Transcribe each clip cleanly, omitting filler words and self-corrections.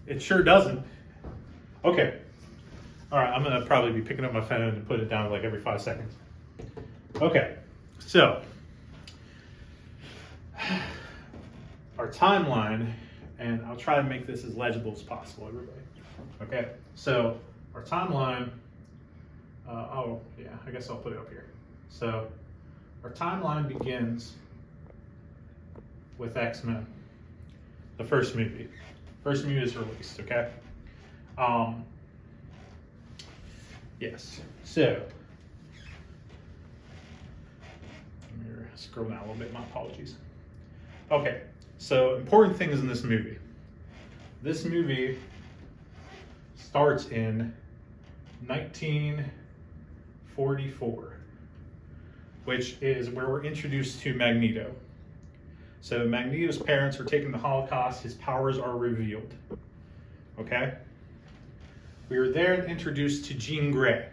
It sure doesn't. Okay. All right, I'm gonna probably be picking up my phone and put it down like every 5 seconds. Okay, so our timeline, and I'll try to make this as legible as possible, everybody. Okay, so our timeline, oh yeah, I guess I'll put it up here. So our timeline begins with X-Men, the first movie. First movie is released, okay? Yes, so, let me scroll down a little bit, my apologies. Okay, so important things in this movie. This movie starts in 1944, which is where we're introduced to Magneto. So Magneto's parents are taking the Holocaust, his powers are revealed, okay? We were there introduced to Jean Grey.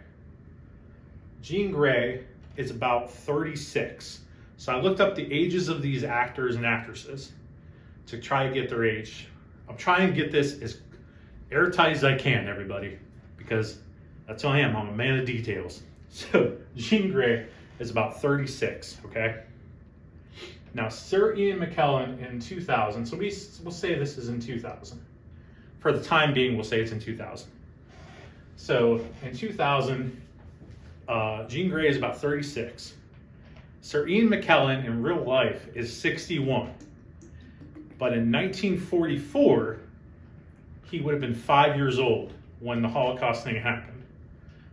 Jean Grey is about 36. So I looked up the ages of these actors and actresses to try to get their age. I'm trying to get this as airtight as I can, everybody, because that's who I am. I'm a man of details. So Jean Grey is about 36, okay? Now, Sir Ian McKellen in 2000, so we'll say this is in 2000. For the time being, we'll say it's in 2000. So in 2000, Jean Grey is about 36. Sir Ian McKellen in real life is 61. But in 1944, he would have been 5 years old when the Holocaust thing happened.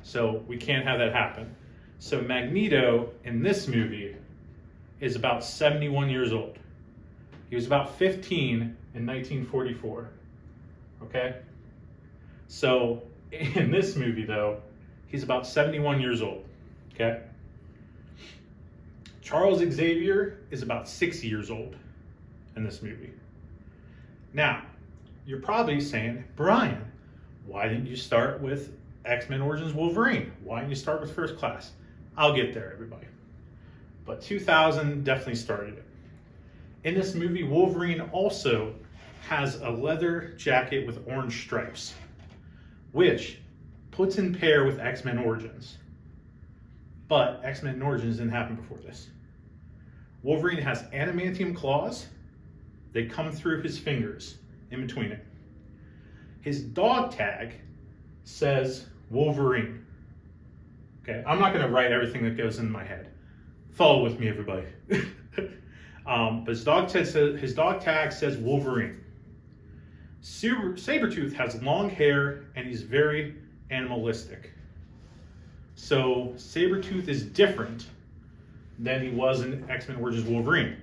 So we can't have that happen. So Magneto in this movie is about 71 years old. He was about 15 in 1944. Okay? So in this movie, though, he's about 71 years old. Okay? Charles Xavier is about 60 years old in this movie. Now, you're probably saying, Bryan, why didn't you start with X-Men Origins Wolverine? Why didn't you start with First Class? I'll get there, everybody. But 2000 definitely started it. In this movie, Wolverine also has a leather jacket with orange stripes, which puts in pair with X-Men Origins. But X-Men Origins didn't happen before this. Wolverine has adamantium claws. They come through his fingers in between it. His dog tag says Wolverine. Okay, I'm not going to write everything that goes in my head. Follow with me, everybody. But his dog tag says Wolverine. Sabretooth has long hair and he's very animalistic. So Sabretooth is different than he was in X-Men Origins Wolverine.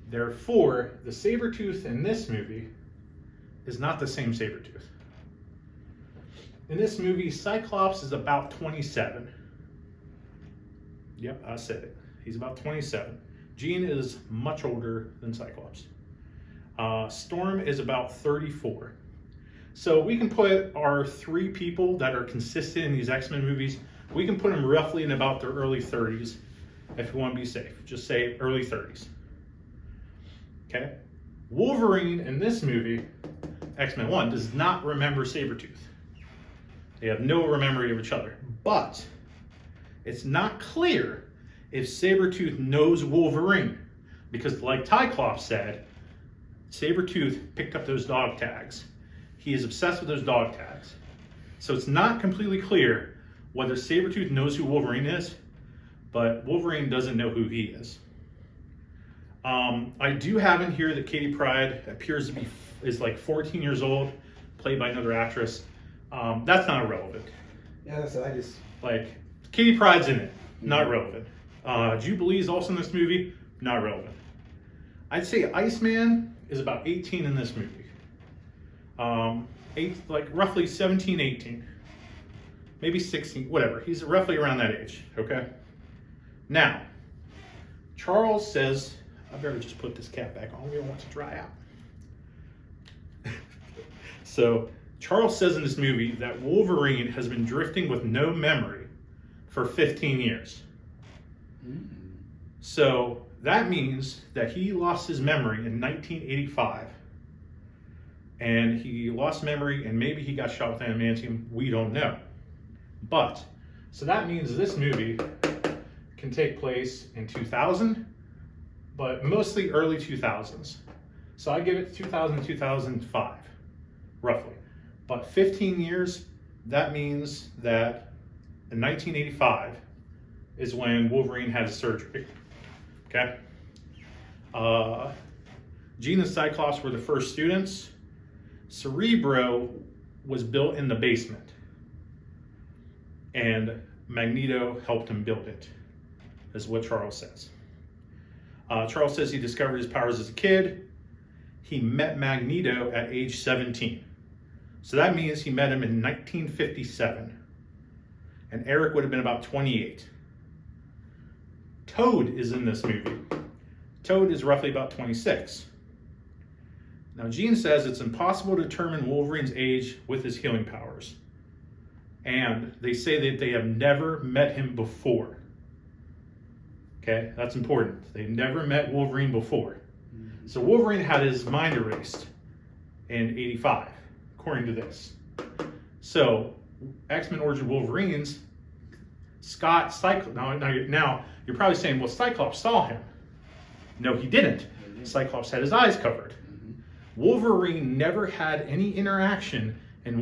Therefore, the Sabretooth in this movie is not the same Sabretooth. In this movie, Cyclops is about 27. Yep, I said it. He's about 27. Jean is much older than Cyclops. Storm is about 34. So we can put our three people that are consistent in these X-Men movies, we can put them roughly in about their early 30s if we want to be safe. Just say early 30s. Okay? Wolverine in this movie, X-Men 1, does not remember Sabretooth. They have no memory of each other. But it's not clear if Sabretooth knows Wolverine, because like Cyclops said, Sabretooth picked up those dog tags. He is obsessed with those dog tags. So it's not completely clear whether Sabretooth knows who Wolverine is, but Wolverine doesn't know who he is. I do have in here that Katie Pryde appears to be is like 14 years old, played by another actress. That's not irrelevant. Yeah, so I just... Like, Katie Pryde's in it, not relevant. Jubilee's also in this movie, not relevant. I'd say Iceman is about 18 in this movie. Like roughly 17, 18. Maybe 16, whatever. He's roughly around that age, okay? Now, Charles says, I better just put this cap back on. We don't want it to dry out. So, Charles says in this movie that Wolverine has been drifting with no memory for 15 years. So that means that he lost his memory in 1985. and he lost memory, and maybe he got shot with adamantium. We don't know. But, so that means this movie can take place in 2000, but mostly early 2000s. So I give it 2000 to 2005, roughly. But 15 years, that means that in 1985 is when Wolverine had his surgery, okay? Jean and Cyclops were the first students. Cerebro was built in the basement, and Magneto helped him build it, is what Charles says. Charles says he discovered his powers as a kid. He met Magneto at age 17. So that means he met him in 1957. And Eric would have been about 28. Toad is in this movie. Toad is roughly about 26. Now, Jean says it's impossible to determine Wolverine's age with his healing powers. And they say that they have never met him before. Okay, that's important. They've never met Wolverine before. So Wolverine had his mind erased in 85, according to this. So X-Men Origin Wolverines, Scott, Cyclops. Now you're probably saying, well, Cyclops saw him. No, he didn't. Cyclops had his eyes covered. Wolverine never had any interaction in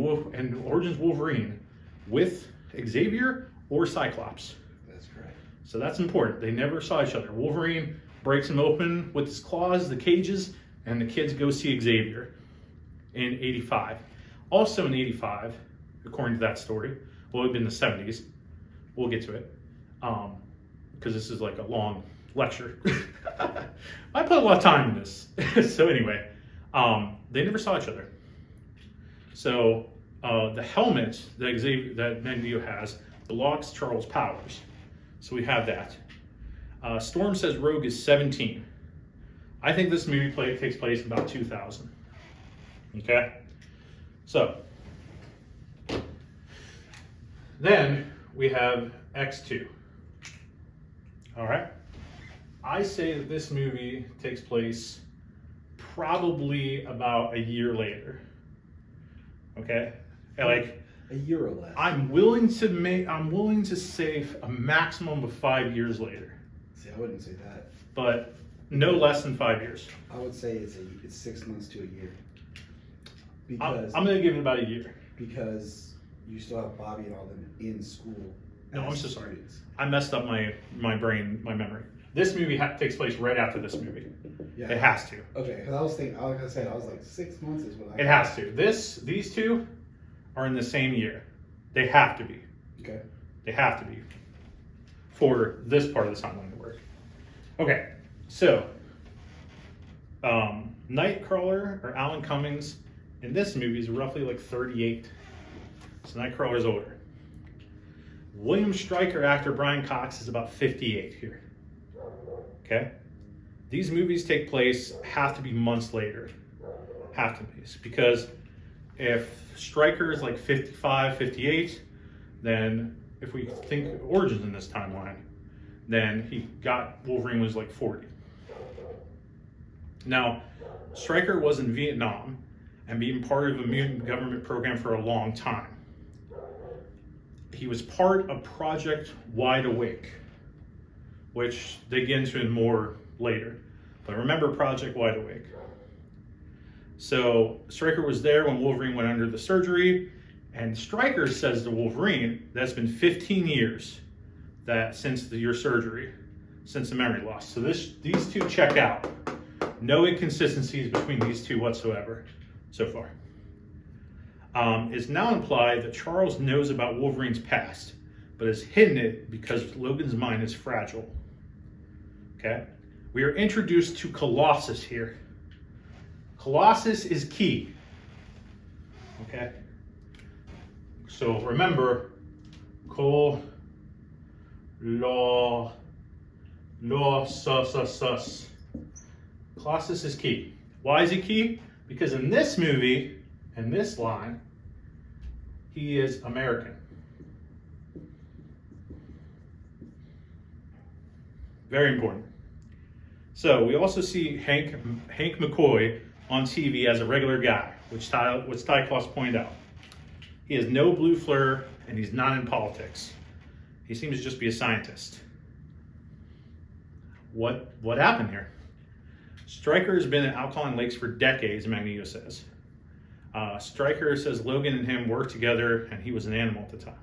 Origins Wolverine with Xavier or Cyclops. That's correct. So that's important. They never saw each other. Wolverine breaks him open with his claws, the cages, and the kids go see Xavier in 85. Also in 85, according to that story, well, it would have been the 70s. We'll get to it, because this is like a long lecture. I put a lot of time in this. So anyway, they never saw each other. So the helmet that Magneto has blocks Charles' powers. So we have that. Storm says Rogue is 17. I think this movie takes place about 2000. Okay? So, then we have X2. All right? I say that this movie takes place probably about a year later. Okay? Like a year or less. I'm willing to say a maximum of 5 years later. See, I wouldn't say that. But no less than 5 years. I would say it's 6 months to a year. Because I'm going to give it about a year. Because you still have Bobby and all them in school. No, I'm so sorry. I messed up my brain, my memory. This movie takes place right after this movie. Yeah. It has to. Okay, because I was thinking, like I said, I was like 6 months is what I. It has to. These two are in the same year. They have to be. Okay. They have to be for this part of the timeline to work. Okay, so Nightcrawler or Alan Cummings in this movie is roughly like 38. So Nightcrawler's older. William Stryker actor Brian Cox is about 58 here. Okay? These movies take place, have to be months later. Have to be. Because if Stryker is like 55, 58, then if we think Origins in this timeline, then Wolverine was like 40. Now, Stryker was in Vietnam and being part of a mutant government program for a long time. He was part of Project Wide Awake, which they get into more later. But remember Project Wide Awake. So Stryker was there when Wolverine went under the surgery, and Stryker says to Wolverine, that's been 15 years since your surgery, since the memory loss. So these two check out. No inconsistencies between these two whatsoever so far. It's now implied that Charles knows about Wolverine's past, but has hidden it because Logan's mind is fragile. Okay? We are introduced to Colossus here. Colossus is key. Okay? So remember, Colossus. Colossus is key. Why is he key? Because in this movie, in this line, he is American. Very important. So we also see Hank McCoy on TV as a regular guy. which Ty Kloss pointed out. He has no blue flair, and he's not in politics. He seems to just be a scientist. What happened here? Stryker has been at Alkaline Lakes for decades, Magneto says. Stryker says Logan and him worked together, and he was an animal at the time.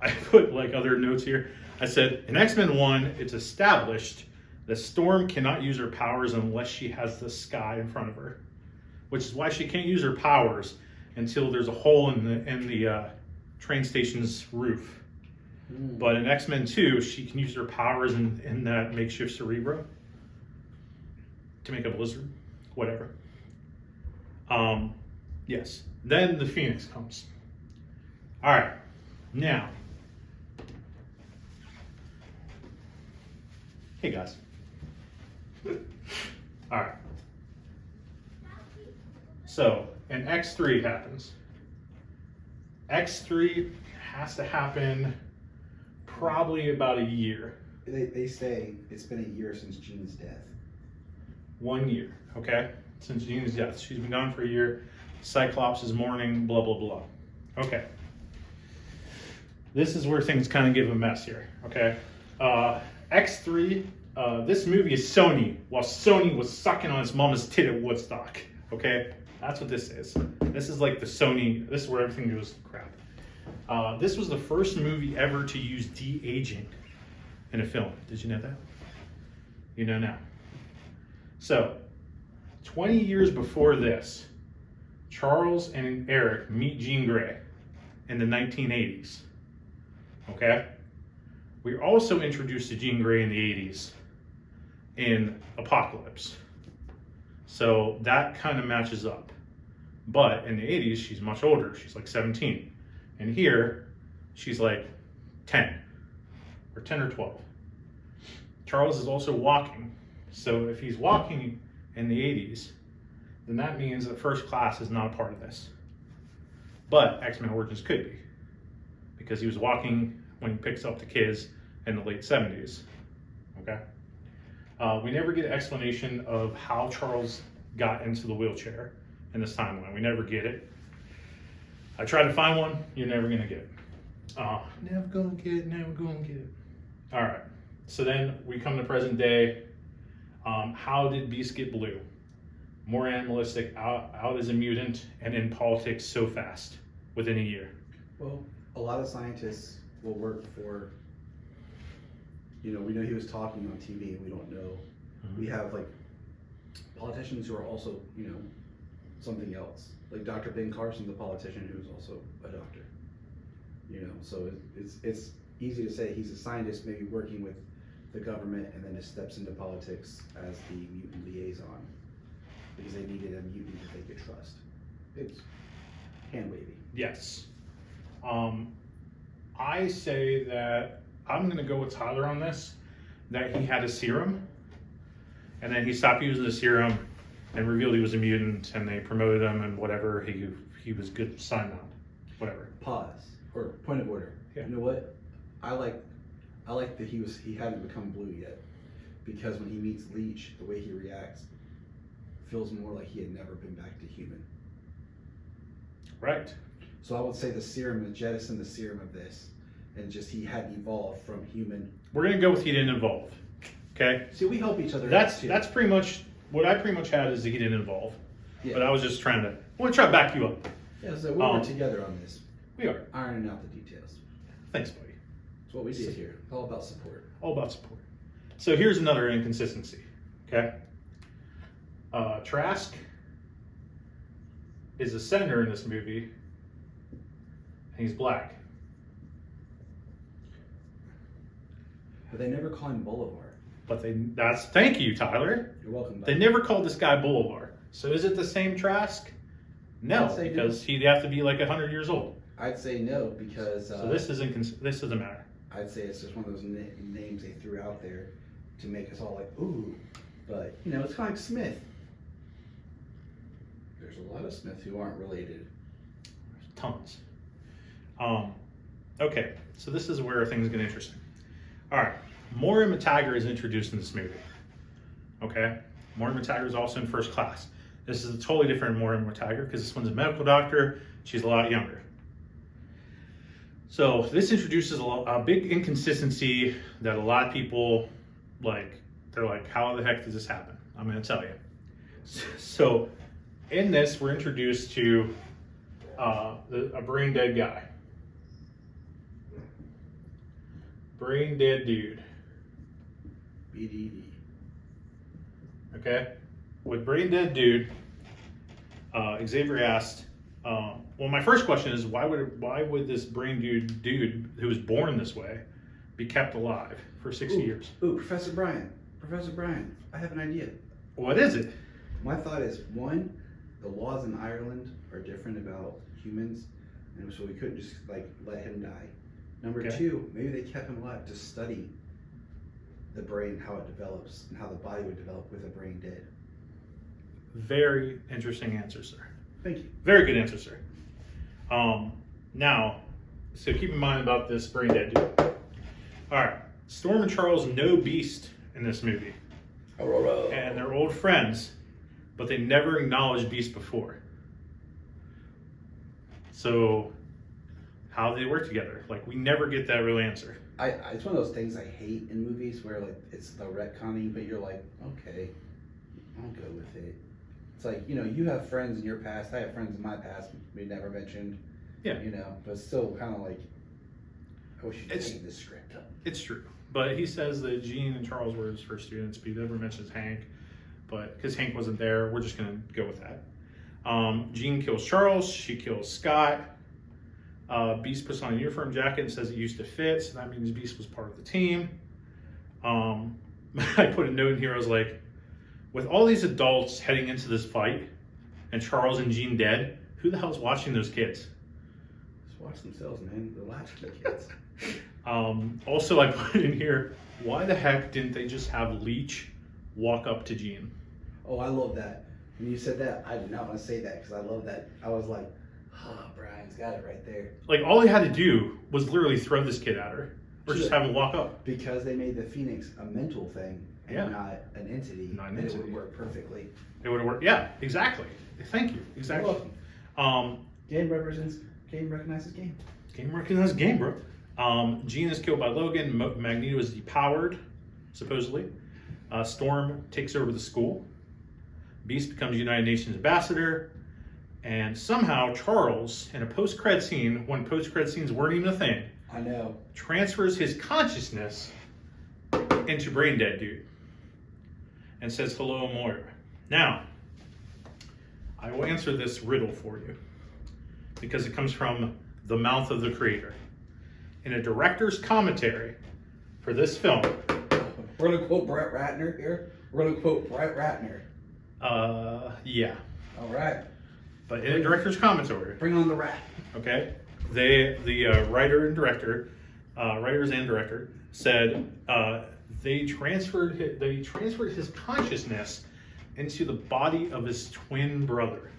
I put like other notes here. I said, in X-Men 1, it's established that Storm cannot use her powers unless she has the sky in front of her, which is why she can't use her powers until there's a hole in the train station's roof. But in X-Men 2, she can use her powers in that makeshift Cerebro to make a blizzard, whatever. Yes. Then the Phoenix comes. All right. Now, hey guys. All right. So, an X3 happens. X3 has to happen probably about a year. They say it's been a year since Jean's death. 1 year, okay? Since Jean's death. She's been gone for a year. Cyclops is mourning, blah, blah, blah. Okay. This is where things kind of give a mess here, okay? X3, this movie is Sony, while Sony was sucking on its mama's tit at Woodstock, okay? That's what this is. This is like the Sony, this is where everything goes to crap. This was the first movie ever to use de-aging in a film. Did you know that? You know now. So, 20 years before this, Charles and Eric meet Jean Grey in the 1980s. Okay? We are also introduced to Jean Grey in the 80s in Apocalypse. So that kind of matches up. But in the 80s, she's much older. She's like 17. And here, she's like 10. Or 10 or 12. Charles is also walking. So if he's walking in the 80s, then that means that First Class is not a part of this. But X-Men Origins could be. Because he was walking when he picks up the kids in the late 70s. Okay? We never get an explanation of how Charles got into the wheelchair in this timeline. We never get it. I tried to find one. You're never going to get it. Never going to get it. Never going to get it. All right. So then we come to present day. How did Beast get blue? More animalistic, out as a mutant, and in politics so fast within a year. Well, a lot of scientists will work for, we know he was talking on TV and we don't know. Mm-hmm. We have like politicians who are also, something else. Like Dr. Ben Carson, the politician who's also a doctor. So it's easy to say he's a scientist maybe working with the government and then just steps into politics as the mutant liaison because they needed a mutant that they could trust. It's hand wavy. Yes. I say that I'm going to go with Tyler on this, that he had a serum and then he stopped using the serum and revealed he was a mutant and they promoted him and whatever, he was good sign on, whatever. Pause, or point of order. Yeah. You know what? I like that he hadn't become blue yet, because when he meets Leech, the way he reacts feels more like he had never been back to human. Right. So I would say the serum, jettison the serum of this, and just he hadn't evolved from human. We're gonna go with he didn't evolve. Okay. See, we help each other. That's pretty much what I pretty much had is that he didn't evolve. Yeah. But I was just I want to try to back you up. Yeah, so we're together on this. We are ironing out the details. Thanks, buddy. That's what we did here. All about support. All about support. So here's another inconsistency. Okay. Trask is a senator in this movie, and he's black. But they never call him Boulevard. But thank you, Tyler. You're welcome. They never called this guy Boulevard. So is it the same Trask? No, because he'd have to be like 100 years old. I'd say no, because so this doesn't matter. I'd say it's just one of those names they threw out there to make us all like, ooh. But it's kind of like Smith. There's a lot of Smiths who aren't related. Tons. Okay, so this is where things get interesting. All right, Moira McTaggart is introduced in this movie. Okay, Moira McTaggart is also in First Class. This is a totally different Moira Tiger because this one's a medical doctor. She's a lot younger. So this introduces a big inconsistency that a lot of people like. They're like, how the heck does this happen? I'm going to tell you. So in this, we're introduced to a brain dead guy. Brain dead dude. BDD. Okay? With brain dead dude, Xavier asked, well, my first question is why would this brain dude who was born this way be kept alive for 60 years? Ooh, Professor Bryan, I have an idea. What is it? My thought is, one, the laws in Ireland are different about humans, and so we couldn't just like let him die. Number Okay. two, maybe they kept him alive to study the brain, how it develops, and how the body would develop with a brain dead. Very interesting answer, sir. Thank you. Very good answer, sir. Now, so keep in mind about this brain dead dude. All right, Storm and Charles know Beast in this movie, and they're old friends, but they never acknowledged Beast before. So, how do they work together? Like, we never get that real answer. It's one of those things I hate in movies where like it's the retconning, but you're like, okay, I'll go with it. It's like, you know, you have friends in your past, I have friends in my past we never mentioned. Yeah. You know, but still kind of like, I wish you'd It's- take this script up. It's true, but he says that Gene and Charles were his first students, but he never mentions Hank. But because Hank wasn't there, we're just gonna go with that. Gene kills Charles. She kills Scott. Beast puts on a uniform jacket and says it used to fit, so that means Beast was part of the team. I put a note in here. I was like, with all these adults heading into this fight, and Charles and Gene dead, who the hell's watching those kids? Just watch themselves, man. They're watching the kids. Also, I put in here, why the heck didn't they just have Leech walk up to Gene? Oh, I love that. When you said that, I did not want to say that because I love that. I was like, Brian's got it right there. Like, all he had to do was literally throw this kid at her, or just have him walk up. Because they made the Phoenix a mental thing and Yeah. not an entity, Not an and it entity. would work perfectly. It would have worked. Yeah, exactly. Thank you. Exactly. You're welcome. Game recognizes game. Game recognized game, bro. Gene is killed by Logan. Magneto is depowered, supposedly. Storm takes over the school. Beast becomes United Nations ambassador. And somehow Charles, in a post-cred scene, when post-cred scenes weren't even a thing, I know. transfers his consciousness into Brain Dead Dude and says, hello, Moira. Now, I will answer this riddle for you because it comes from the mouth of the creator. In a director's commentary for this film, We're going to quote Brett Ratner here. yeah, All right. but in a director's commentary, Bring on the rat. okay, the writer and director, writers and director said they transferred his consciousness into the body of his twin brother.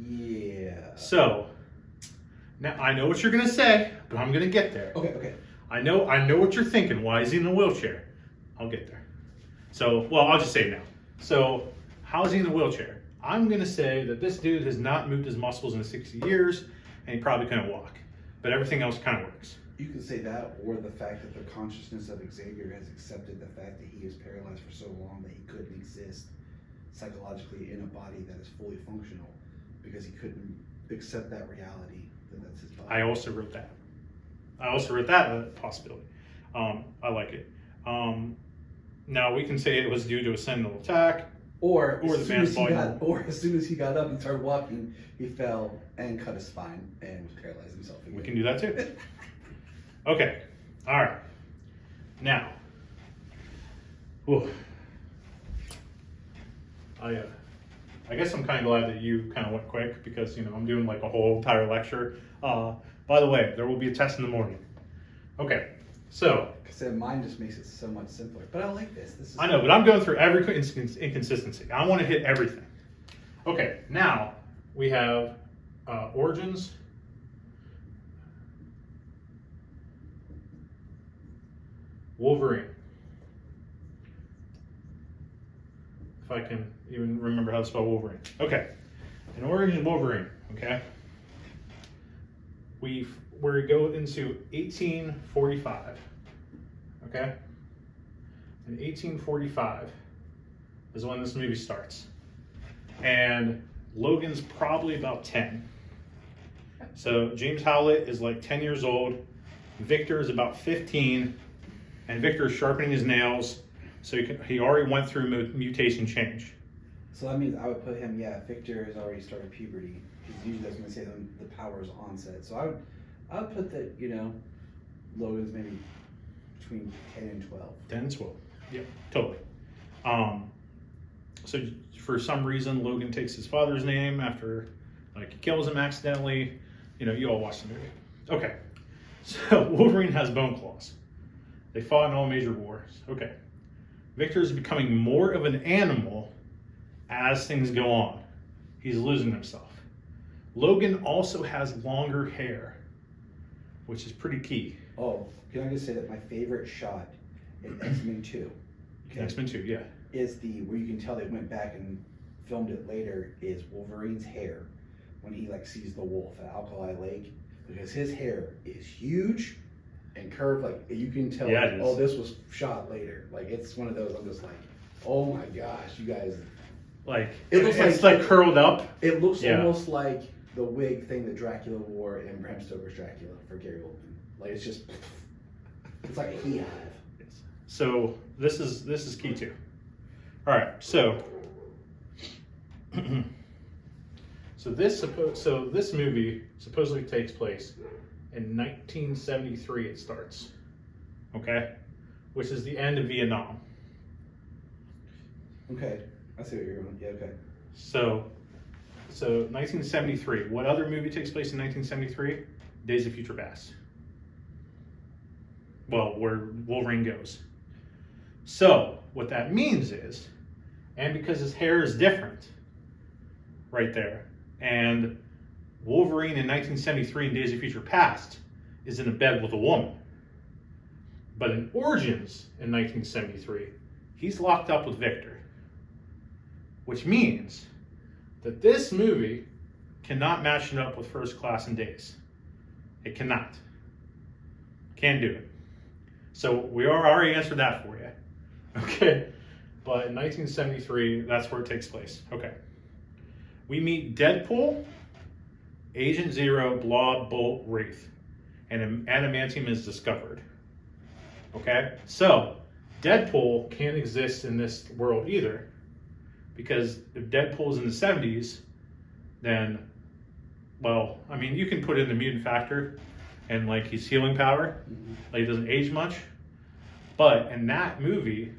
Yeah. So now I know what you're gonna say, but I'm gonna get there. Okay. I know what you're thinking. Why is he in a wheelchair? I'll get there. So, well, I'll just say it now. So, how is he in a wheelchair? I'm gonna say that this dude has not moved his muscles in 60 years, and he probably couldn't walk. But everything else kind of works. You can say that, or the fact that the consciousness of Xavier has accepted the fact that he is paralyzed for so long that he couldn't exist psychologically in a body that is fully functional because he couldn't accept that reality that that's his body. I also wrote that. A possibility. I like it. Now we can say it was due to a sentinel attack, Or the man's volume. or as soon as he got up and started walking, he fell and cut his spine and paralyzed himself again. We can do that too. Okay. All right. Now, whew. I guess I'm kind of glad that you kind of went quick because I'm doing like a whole entire lecture. By the way, there will be a test in the morning. Okay. So. Because then mine just makes it so much simpler. But I like this. This is. I know, but I'm going through every inconsistency. I want to hit everything. Okay. Now we have origins. Wolverine. if I can even remember how to spell Wolverine. Okay, an origin Wolverine. Okay, we go into 1845. Okay, in 1845 is when this movie starts, and Logan's probably about 10. So James Howlett is like 10 years old. Victor is about 15, and Victor is sharpening his nails. So he already went through mutation change. So that means I would put him, Victor has already started puberty. Because usually that's when they say the power's onset. So I would put that, Logan's maybe between 10 and 12. 10 and 12. Yep, totally. So for some reason, Logan takes his father's name after, he kills him accidentally. You all watched the movie. Okay, so Wolverine has bone claws. They fought in all major wars. Okay. Victor is becoming more of an animal as things go on. He's losing himself. Logan also has longer hair, which is pretty key. Oh, can I just say that my favorite shot in X-Men 2, X-Men 2, yeah, is where you can tell they went back and filmed it later, is Wolverine's hair when he sees the wolf at Alkali Lake, because his hair is huge and curved, you can tell, this was shot later. It's one of those, I'm just oh my gosh, you guys. It looks it's curled up. It looks almost like the wig thing that Dracula wore in Bram Stoker's Dracula for Gary Oldman. It's just, it's like a beehive. So this is key too. All right, so this movie supposedly takes place in 1973. It starts, okay, which is the end of Vietnam. Okay, I see what you're doing. Yeah, okay. So 1973. What other movie takes place in 1973? Days of Future Past. Well, where Wolverine goes. So what that means is, and because his hair is different, right there, and Wolverine in 1973 in Days of Future Past is in a bed with a woman. But in Origins in 1973, he's locked up with Victor. Which means that this movie cannot match it up with First Class and Days. It cannot. Can't do it. So we already answered that for you. Okay. But in 1973, that's where it takes place. Okay. We meet Deadpool, Agent Zero, Blob, Bolt, Wraith, and adamantium is discovered. Okay? So, Deadpool can't exist in this world either, because if Deadpool's in the 70s, then, you can put in the mutant factor and his healing power, he doesn't age much, but in that movie,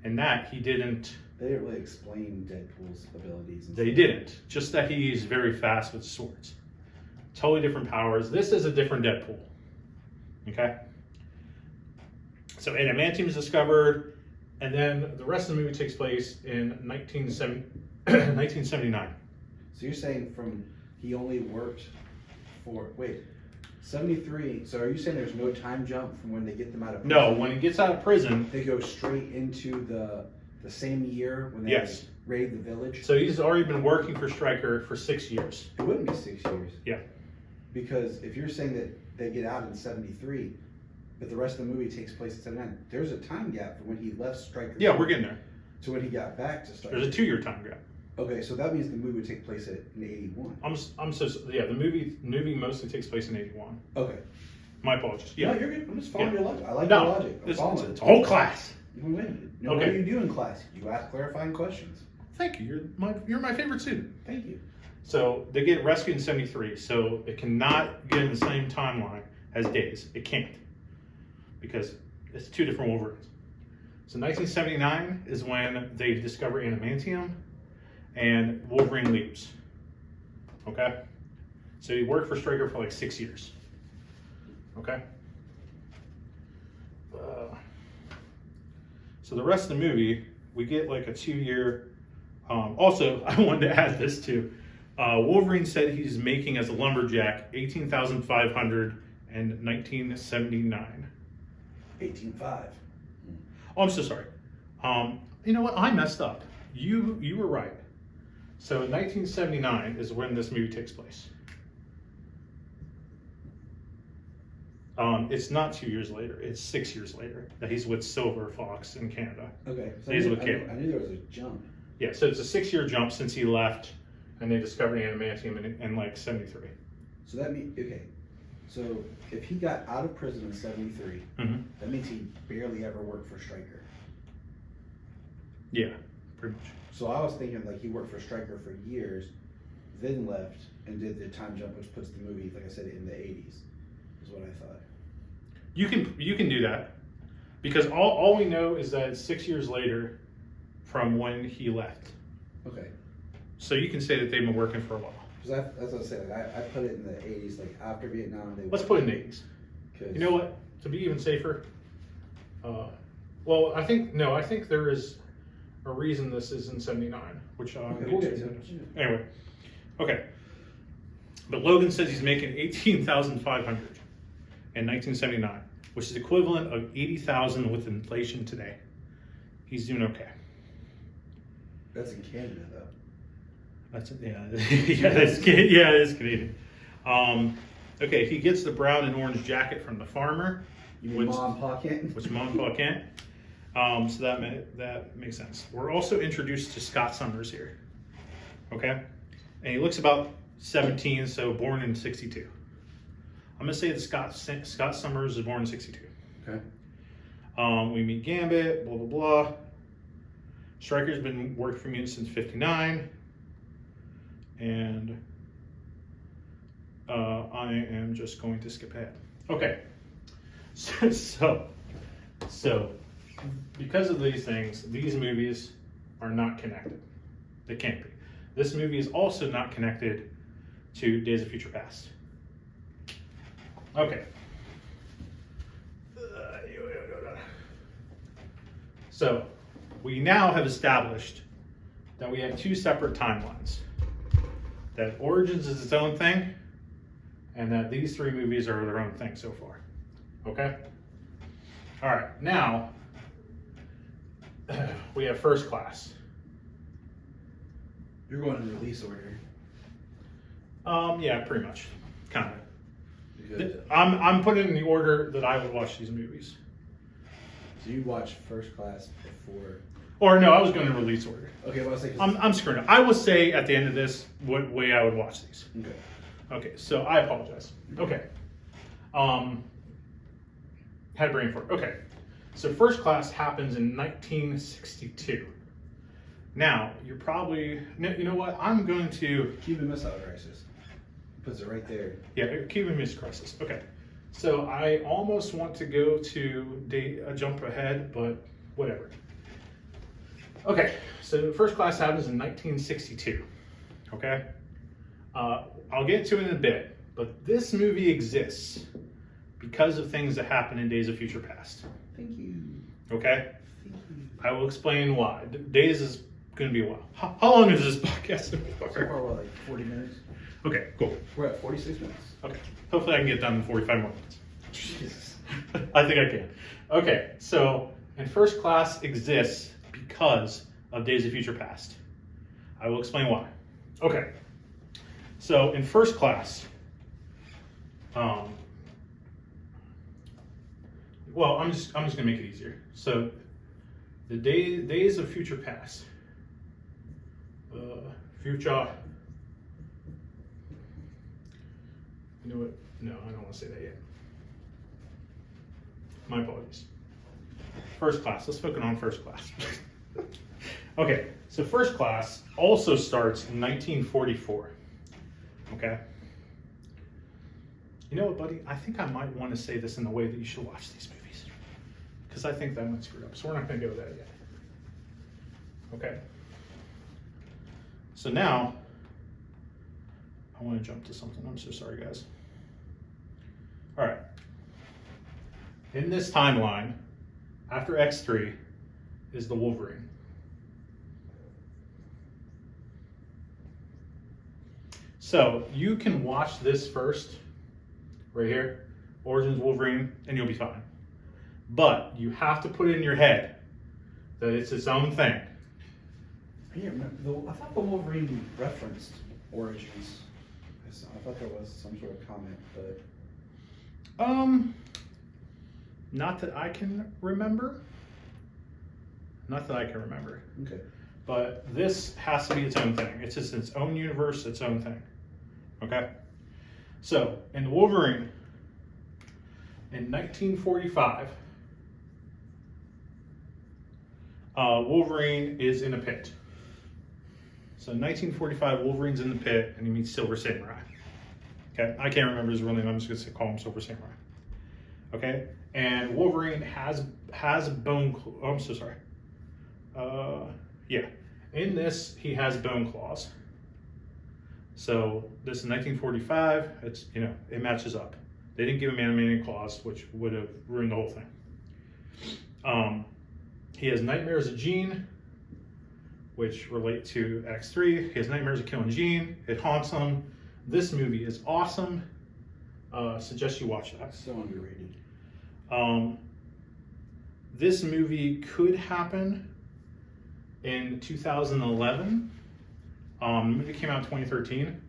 he didn't. They didn't really explain Deadpool's abilities. They didn't. Just that he's very fast with swords. Totally different powers. This is a different Deadpool. Okay? So adamantium is discovered, and then the rest of the movie takes place in 1979. So you're saying he only worked for, 73, so are you saying there's no time jump from when they get them out of prison? No, when he gets out of prison, they go straight into the same year when they raid the village? So he's already been working for Stryker for 6 years. It wouldn't be 6 years. Yeah. Because if you're saying that they get out in 73, but the rest of the movie takes place in 79, there's a time gap from when he left Stryker. Yeah, we're getting there. To when he got back to Stryker. There's a 2-year time gap. Okay, so that means the movie would take place in 81. The movie mostly takes place in 81. Okay. My apologies. Yeah, no, you're good. I'm just following your logic. I like your logic. It's a whole class. What do you do in class? You ask clarifying questions. Thank you. You're my favorite student. Thank you. So they get rescued in 73. So it cannot get in the same timeline as Days. It can't, because it's 2 different Wolverines. So 1979 is when they discover adamantium, and Wolverine leaves. Okay? So he worked for Stryker for 6 years. Okay? So the rest of the movie, we get a 2-year. Also, I wanted to add this too. Wolverine said he's making as a lumberjack $18,500 in 1979. 18.5. Oh, I'm so sorry. You know what? I messed up. you were right. So in 1979 is when this movie takes place. It's not 2 years later. It's 6 years later that he's with Silver Fox in Canada. Okay. So He's with I Kate. knew there was a jump. Yeah, so it's a 6-year jump since he left, and they discovered adamantium in like 73. So that means, okay. So if he got out of prison in 73, that means he barely ever worked for Stryker. Yeah, pretty much. So I was thinking like he worked for Stryker for years, then left and did the time jump, which puts the movie, like I said, in the 80s, is what I thought. You can do that, because all we know is that it's 6 years later from when he left. Okay. So you can say that they've been working for a while. Because that's what I said. Like I put it in the 80s, like after Vietnam. Let's put it in the 80s. You know what? To be even safer, well, I think there is a reason this is in 79, which I'll we'll get get to. to it. Anyway, okay. But Logan says he's making $18,500 in 1979, which is equivalent of $80,000 with inflation today. He's doing okay. That's in Canada, though. That's yeah, it is Canadian. Okay, he gets the brown and orange jacket from the farmer. You mean Mom and Pa can't? Which Mom and Pa can't. So that makes sense. We're also introduced to Scott Summers here. Okay, and he looks about 17, so born in 62. I'm gonna say that Scott Summers is born in 62. Okay. We meet Gambit, blah blah blah. Stryker's been working for me since 59. And I am just going to skip ahead. Okay, so because of these things, these movies are not connected. They can't be. This movie is also not connected to Days of Future Past. Okay. So we now have established that we have two separate timelines. That Origins is its own thing, and that these three movies are their own thing so far. Okay? All right, now we have First Class. You're going in release order. Yeah, pretty much, kind of. Because, I'm putting in the order that I would watch these movies. so you watched First Class before. Or no, I was going in release order. Okay, well, I was thinking. I'm screwing up. I will say at the end of this what way I would watch these. Okay. Okay, so I apologize. Okay. Had brain fart. Okay. So First Class happens in 1962. Now, you're probably, you know what? I'm going to... Cuban Missile Crisis. Puts it right there. Yeah, Cuban Missile Crisis. Okay. So I almost want to go to a jump ahead, but whatever. Okay, so First Class happens in 1962. Okay? I'll get to it in a bit, but this movie exists because of things that happen in Days of Future Past. Thank you. Okay? Thank you. I will explain why. Days is going to be a while. How long is this podcast? So far, what, like 40 minutes? Okay, cool. We're at 46 minutes. Okay. Hopefully I can get done in 45 more minutes. Jesus. I think I can. Okay, so, and First Class exists because of Days of Future Past. I will explain why. Okay. So in First Class, well, I'm just gonna make it easier. So the Days of Future Past, future. You know what? No, I don't want to say that yet. My apologies. First Class. Let's focus on First Class. Okay, so First Class also starts in 1944. Okay. You know what, buddy? I think I might want to say this in the way that you should watch these movies, because I think that might screw up. So we're not going to go there yet. Okay. So now I want to jump to something. I'm so sorry, guys. All right. In this timeline, after X3 is the Wolverine. So you can watch this first, right here, Origins Wolverine, and you'll be fine. But you have to put it in your head that it's its own thing. Yeah, I thought the Wolverine referenced Origins. I thought there was some sort of comment, but Not that I can remember. Not that I can remember. okay. But this has to be its own thing. It's just its own universe, its own thing. Okay? So, in Wolverine, in 1945, Wolverine is in a pit. So, in 1945, Wolverine's in the pit and he meets Silver Samurai. Okay? I can't remember his real name. I'm just going to call him Silver Samurai. Okay? And Wolverine has bone. Oh, I'm so sorry. Yeah. In this, he has bone claws. So this is 1945. It's, it matches up. They didn't give him animated claws, which would have ruined the whole thing. He has nightmares of Jean, which relate to X3. He has nightmares of killing Jean. It haunts him. This movie is awesome. Suggest you watch that. So underrated. This movie could happen in 2011. The movie came out in 2013.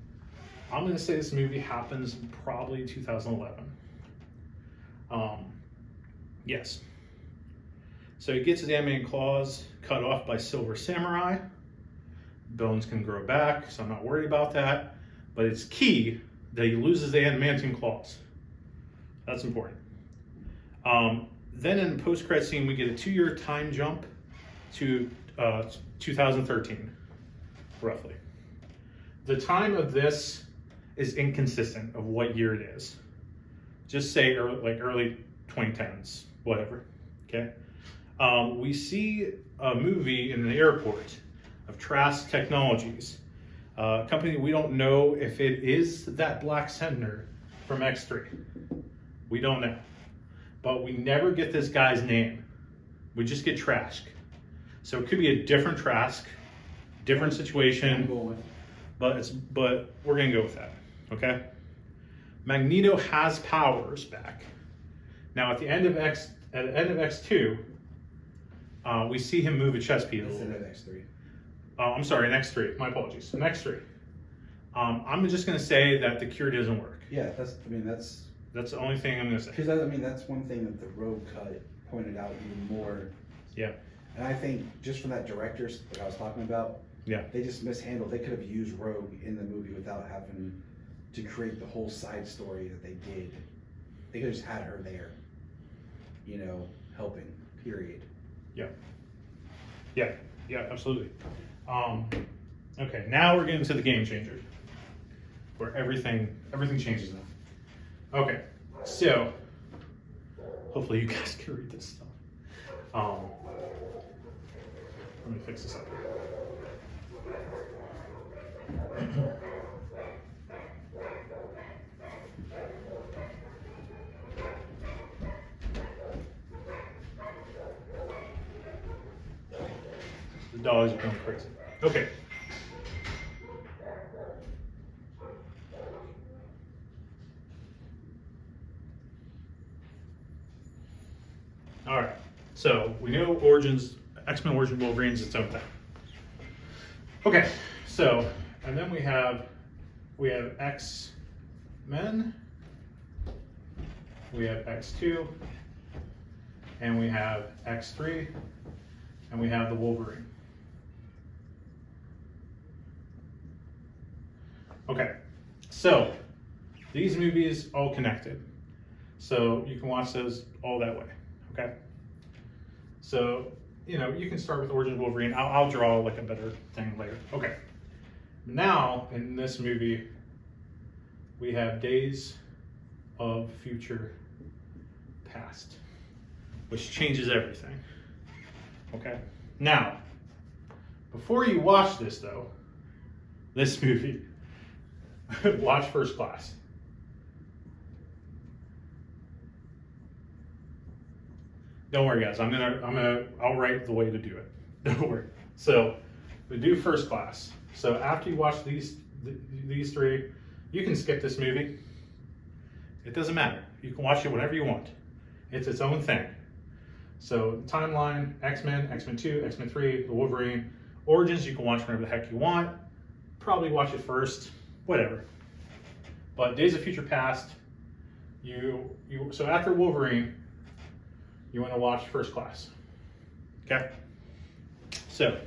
I'm going to say this movie happens probably 2011. Yes. So he gets his animated claws cut off by Silver Samurai. Bones can grow back, so I'm not worried about that. But it's key that he loses the adamantium claws. That's important. Then in the post-credit scene, we get a 2-year time jump to 2013, roughly. The time of this is inconsistent of what year it is. Just say early 2010s, whatever. Okay. We see a movie in the airport of Trask Technologies, a company we don't know if it is that Black Sentinel from X3. We don't know. But we never get this guy's name. We just get Trask. So it could be a different Trask, different situation, but we're gonna go with that, okay? Magneto has powers back. Now at the end of X2, we see him move a chess piece. It's in X3. I'm sorry, in X3. My apologies. In X3. I'm just gonna say that the cure doesn't work. Yeah, that's the only thing I'm gonna say. Because that's one thing that the Rogue cut pointed out even more. Yeah. And I think just from that director's, like I was talking about, Yeah. they just mishandled. They could have used Rogue in the movie without having to create the whole side story that they did. They could have just had her there, helping. Period. Yeah. Yeah. Yeah. Absolutely. Okay. Now we're getting to the game changer, where everything changes now. Okay. So hopefully you guys can read this stuff. Let me fix this up here. The dogs are going crazy. Okay. All right. So we know X-Men Origin Wolverine's its own thing. Okay. So, and then we have X-Men, we have X2, and we have X3, and we have the Wolverine. Okay, so these movies all connected. So you can watch those all that way, okay? So, you can start with Origin Wolverine. I'll draw like a better thing later. Okay. Now, in this movie, we have Days of Future Past, which changes everything. Okay? Now, before you watch this movie, watch First Class. Don't worry, guys. I'll write the way to do it. Don't worry. So, we do First Class. So after you watch these three, you can skip this movie. It doesn't matter. You can watch it whenever you want. It's its own thing. So timeline: X-Men, X-Men 2, X-Men 3, the Wolverine, Origins, you can watch whenever the heck you want. Probably watch it first, whatever. But Days of Future Past, so after Wolverine, you want to watch First Class. Okay? So,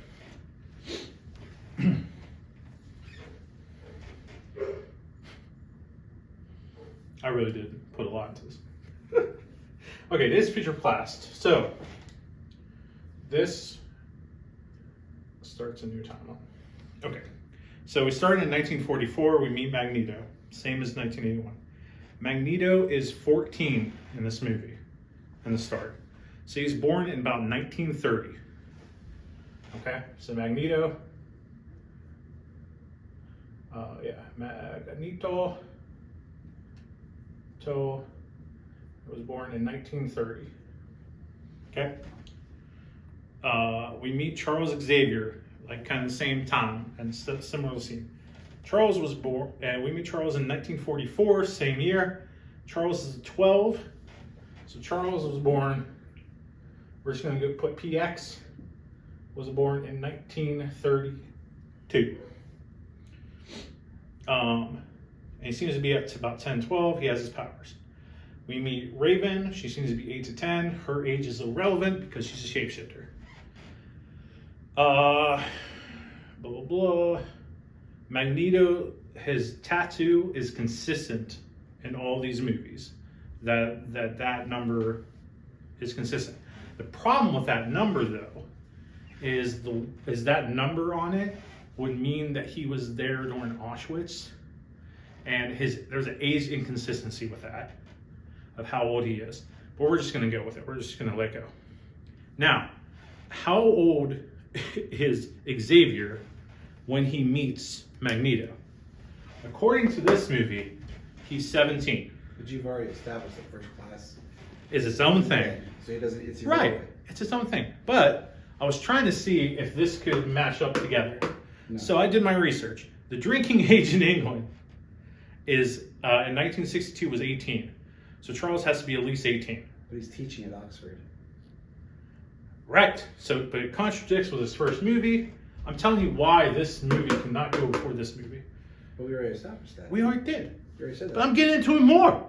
I really did put a lot into this. Okay, Days of Future Past. So, this starts a new timeline. Okay, so we started in 1944. We meet Magneto, same as 1981. Magneto is 14 in this movie, in the start. So he's born in about 1930. Okay, so Magneto, Magneto was born in 1930. Okay, we meet Charles Xavier, like kind of the same time and similar scene. Charles was born, and we meet Charles in 1944, same year. Charles is 12, so Charles was born. We're just going to put PX, was born in 1932. And he seems to be up to about 10, 12. He has his powers. We meet Raven. She seems to be 8 to 10. Her age is irrelevant because she's a shapeshifter. Blah, blah, blah. Magneto, his tattoo is consistent in all these movies. That number is consistent. The problem with that number, though, is that number on it would mean that he was there during Auschwitz, and there's an age inconsistency with that, of how old he is. But we're just going to go with it. We're just going to let go. Now, how old is Xavier when he meets Magneto? According to this movie, he's 17. But you've already established that First Class Is its own thing. So he doesn't. It's Right. irrelevant. It's its own thing. But I was trying to see if this could match up together. No. So I did my research. The drinking age in England is in 1962 was 18. So Charles has to be at least 18. But he's teaching at Oxford. Right. So, but it contradicts with his first movie. I'm telling you why this movie cannot go before this movie. But we already established that. We already did. We already said that. But I'm getting into it more.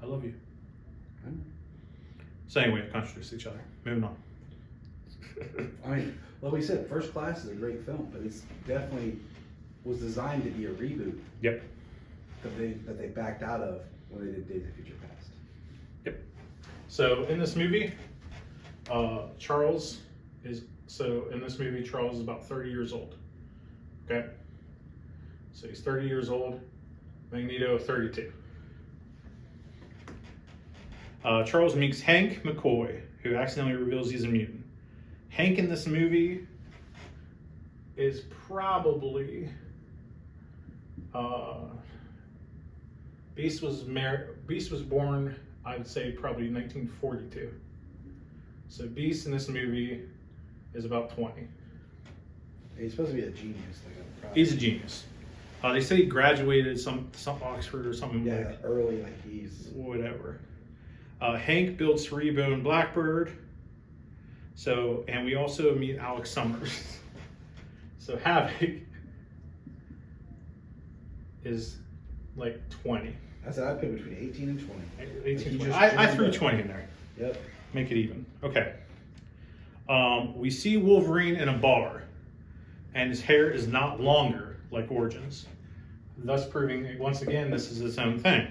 I love you. I know. So anyway, it contradicts each other. Moving on. I mean, like we said, First Class is a great film, but it's definitely was designed to be a reboot Yep. that they backed out of when they did Days of Future Past. Yep. So in this movie, Charles is about 30 years old. Okay. So he's 30 years old. Magneto 32. Charles meets Hank McCoy, who accidentally reveals he's a mutant. Hank in this movie is probably Beast was born, I would say, probably 1942. So Beast in this movie is about 20. He's supposed to be a genius. He's a genius. They say he graduated some Oxford or something. Yeah, like early, like he's whatever. Hank builds Cerebone Blackbird. So, and we also meet Alex Summers. So Havoc is like 20. I said I'd put between 18 and 20. 18, He 20. just I joined threw up. 20 in there. Yep. Make it even. Okay. We see Wolverine in a bar, and his hair is not longer like Origins, thus proving once again this is its own thing.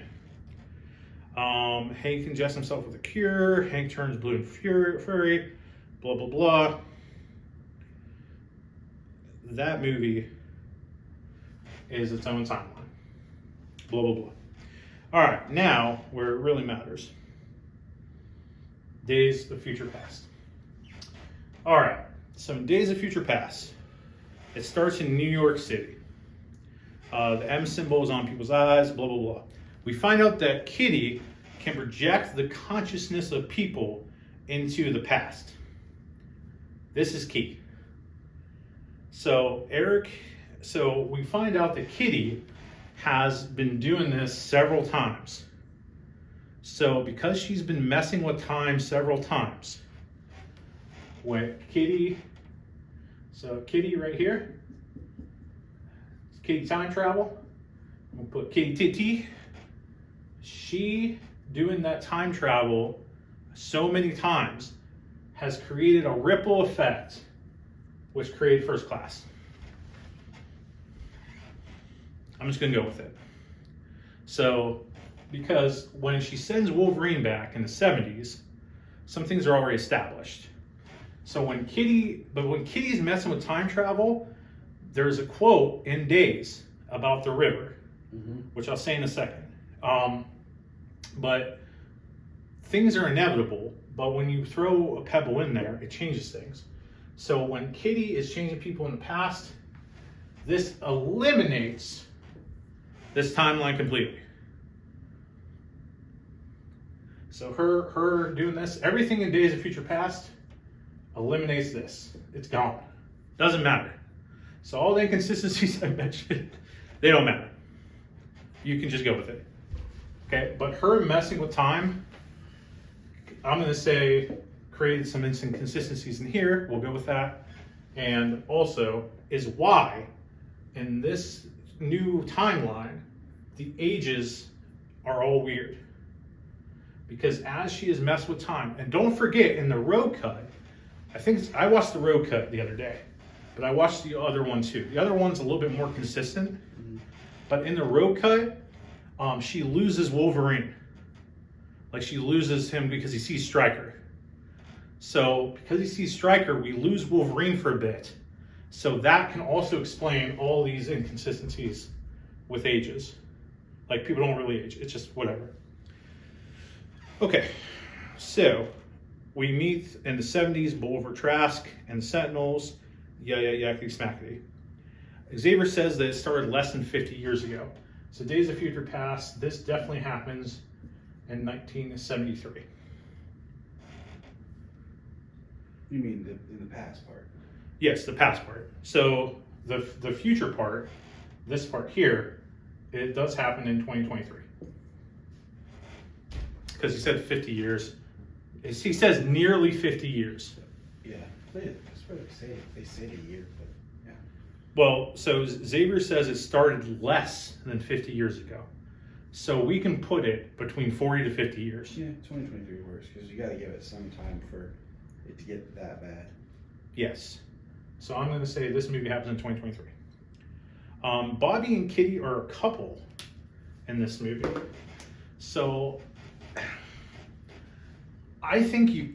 Hank ingests himself with a cure. Hank turns blue and fury. Blah blah blah. That movie is its own timeline. Blah blah blah. All right, now where it really matters. Days of Future Past. All right, so in Days of Future Past, it starts in New York City. The M symbol is on people's eyes, blah, blah, blah. We find out that Kitty can project the consciousness of people into the past. This is key. So we find out that Kitty has been doing this several times. So because she's been messing with time several times, when Kitty So Kitty right here. It's Kitty time travel. We'll put Kitty TT. She doing that time travel so many times has created a ripple effect which created first class. I'm just gonna go with it. So, because when she sends Wolverine back in the 70s, some things are already established. So when Kitty's messing with time travel, there's a quote in Days about the river, which I'll say in a second. But things are inevitable, but when you throw a pebble in there, it changes things. So when Kitty is changing people in the past, this eliminates this timeline completely. So her doing this, everything in Days of Future Past eliminates this. It's gone. Doesn't matter. So all the inconsistencies I mentioned, they don't matter. You can just go with it. Okay, but her messing with time, I'm gonna say created some inconsistencies in here. We'll go with that. And also is why in this new timeline, the ages are all weird. Because as she has messed with time, and don't forget in the road cut, I watched the road cut the other day, but I watched the other one too. The other one's a little bit more consistent, but in the road cut, she loses Wolverine. Like she loses him because he sees Stryker. So because he sees Stryker, we lose Wolverine for a bit. So that can also explain all these inconsistencies with ages. Like people don't really age, it's just whatever. Okay, so we meet in the 70s, Bolivar Trask and the Sentinels, yakety smackety. Xavier says that it started less than 50 years ago. So Days of Future Past, this definitely happens in 1973. You mean in the past part? Yes, the past part. So the future part, this part here, it does happen in 2023. Because he said 50 years. He says nearly 50 years. Yeah, that's what they say a year, but yeah. Well, so Xavier says it started less than 50 years ago. So we can put it between 40 to 50 years. Yeah, 2023 works because you got to give it some time for it to get that bad. Yes. So I'm going to say this movie happens in 2023. Bobby and Kitty are a couple in this movie. So I think you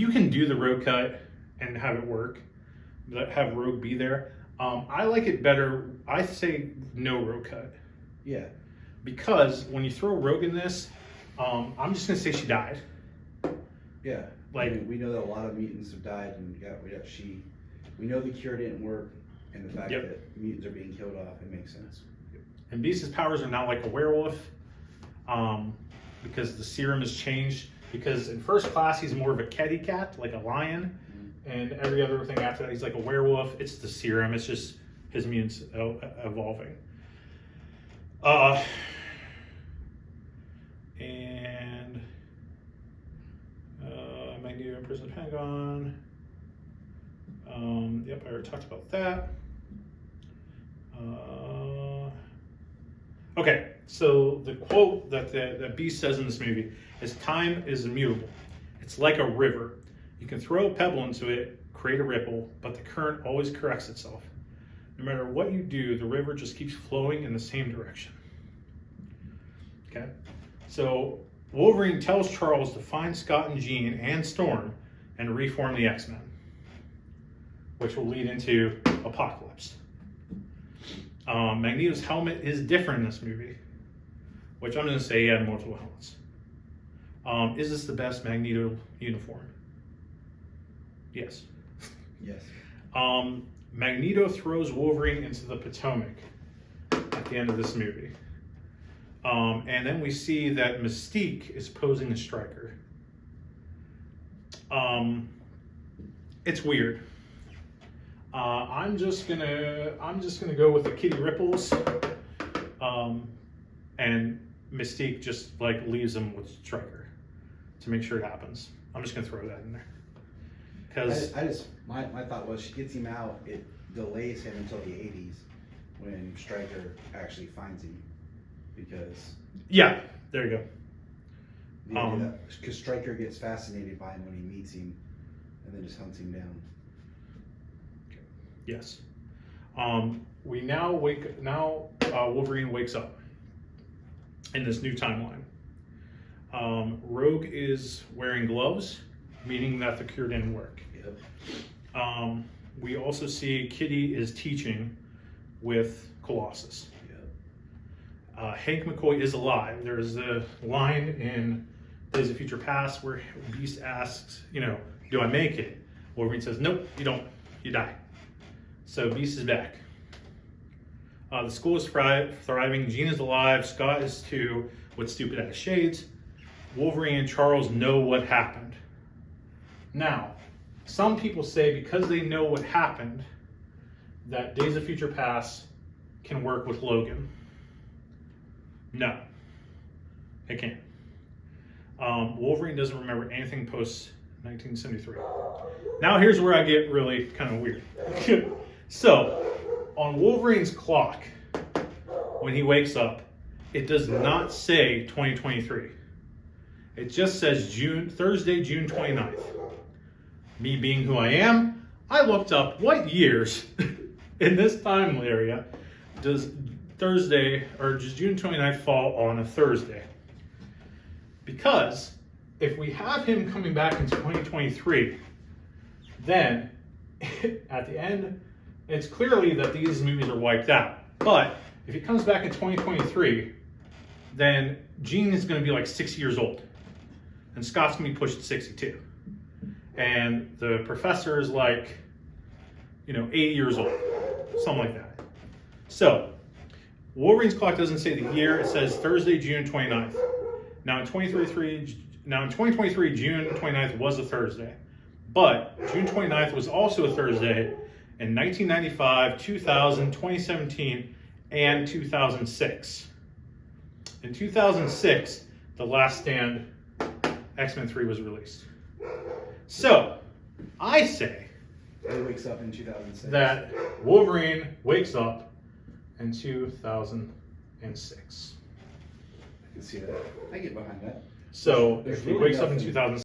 can do the road cut and have it work, have Rogue be there. I like it better. I say no road cut. Yeah. Because when you throw Rogue in this, I'm just gonna say she died. Yeah. Like I mean, we know that a lot of mutants have died, and we know the cure didn't work, and the fact that mutants are being killed off, it makes sense. And Beast's powers are not like a werewolf, because the serum has changed. Because in First Class, he's more of a kitty cat, like a lion, and every other thing after that, he's like a werewolf. It's the serum. It's just his mutants evolving. And Magneto in Prison Pentagon. Yep, I already talked about that. Okay, so the quote that Beast says in this movie is, "Time is immutable. It's like a river. You can throw a pebble into it, create a ripple, but the current always corrects itself. No matter what you do, the river just keeps flowing in the same direction." Okay, so Wolverine tells Charles to find Scott and Jean and Storm and reform the X-Men, which will lead into Apocalypse. Magneto's helmet is different in this movie, which I'm going to say he had multiple helmets. Is this the best Magneto uniform? Yes. Yes. Magneto throws Wolverine into the Potomac at the end of this movie. And then we see that Mystique is posing as Stryker. It's weird. I'm just gonna go with the Kitty Ripples, and Mystique just like leaves him with Stryker to make sure it happens. I'm just gonna throw that in there because my thought was she gets him out, it delays him until the 80s when Stryker actually finds him, because yeah, there you go. Because Stryker gets fascinated by him when he meets him, and then just hunts him down. Yes. Wolverine wakes up in this new timeline. Rogue is wearing gloves, meaning that the cure didn't work. Yep. We also see Kitty is teaching with Colossus. Yep. Hank McCoy is alive. There's a line in Days of Future Past where Beast asks, do I make it? Wolverine says, nope, you don't. You die. So Beast is back. The school is thriving. Jean is alive. Scott is too. What's stupid out of shades. Wolverine and Charles know what happened. Now, some people say because they know what happened, that Days of Future Past can work with Logan. No, it can't. Wolverine doesn't remember anything post 1973. Now here's where I get really kind of weird. So, on Wolverine's clock, when he wakes up, it does not say 2023. It just says Thursday, June 29th. Me being who I am, I looked up what years in this time area does Thursday or does June 29th fall on a Thursday? Because if we have him coming back in 2023, then at the end, it's clearly that these movies are wiped out. But if he comes back in 2023, then Jean is going to be like 6 years old. And Scott's going to be pushed to 62. And the professor is like, 80 years old. Something like that. So, Wolverine's clock doesn't say the year. It says Thursday, June 29th. Now in 2023, June 29th was a Thursday. But June 29th was also a Thursday in 1995, 2000, 2017, and 2006. In 2006, The Last Stand, X-Men 3 was released. So, I say He wakes up in 2006. that Wolverine wakes up in 2006. I can see that. I get behind that. So, There's if he really wakes up in nothing- 2006,